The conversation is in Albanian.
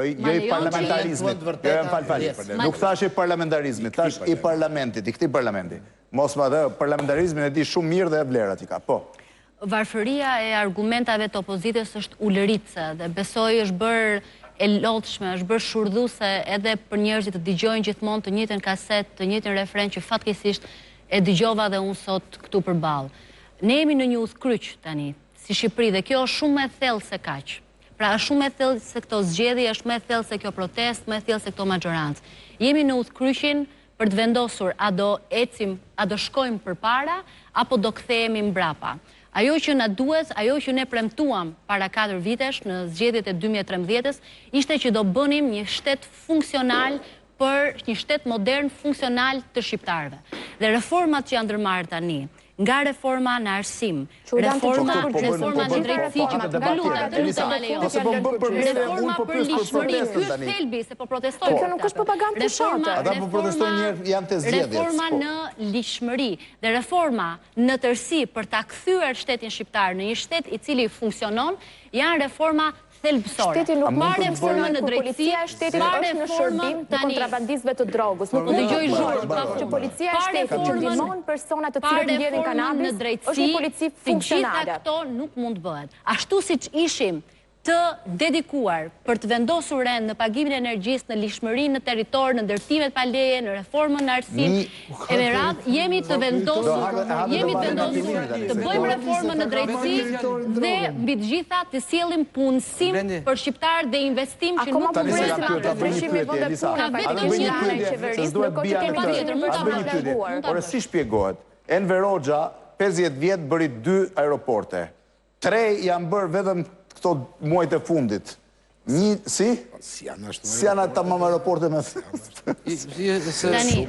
Jo i parlamentarizmit, nuk thash i parlamentarizmit, thash i parlamentit, i këtij parlamenti. Mos ma dhe, parlamentarizmin e di shumë mirë dhe e vlerat i ka, po. Varfëria e argumentave të opozitës është ulëritse dhe besoj është bërë e lodhshme, është bërë shurdhuse edhe për njerëzit të dëgjojnë gjithmonë të njëjtën kaset, të njëjtën refren që fatkeqësisht e dëgjova dhe unë sot këtu përballë. Ne jemi në një udhkryq tani, si Shqipëri, dhe kjo është shumë më e thellë se kaq. Pra është shumë më e thellë se këto zgjedhje, është më e thellë se kjo protestë, më e thellë se këto maxhorancë. Jemi në udhkryqin për të vendosur a do ecim, a do shkojmë përpara apo do kthehemi mbrapa. Ajo që na duhet, ajo që ne premtuam para 4 vitesh në zgjedhjet e 2013-s, ishte që do bënim një shtet funksional për një shtet modern funksional të shqiptarëve. Dhe reformat që janë ndërmarrë tani, nga reforma në arsim, reforma në drejtësi që reforma për ligjshmëri, ky është thelbi se po protestojnë. Kjo nuk është propagandë fshate. Ata po protestojnë janë të zgjedhjes. Reforma në ligjshmëri dhe reforma në tërësi për ta kthyer shtetin shqiptar në një shtet i cili funksionon, janë reforma thelbësore. Shteti nuk marrë reforma në drejtësi, shteti është në shërbim të kontrabandistëve të drogës. Nuk dëgjoj zhurmë që policia e shtetit që ndihmon persona të cilët mbledhin kanabis është një polici funksionale. Të gjitha këto nuk mund të bëhet. Ashtu siç ishim të dedikuar për të vendosur rend në pagimin e energjisë, në ligjshmërinë në territor, në ndërtimet pa leje, në reformën në arsim, e me radhë jemi të vendosur të bëjmë reformën në drejtësi dhe mbi të gjitha të sjellim punësim për shqiptarë dhe investim që nuk po presim atë ndryshimi vende pune vetëm një anë e qeverisë, ndërkohë që kemi tjetër mund ta plaguar. Por si shpjegohet? Enver Hoxha 50 vjet bëri 2 aeroporte. 3 janë bërë vetëm këto muajt e fundit. Si janë ata më aeroporte me... Tani,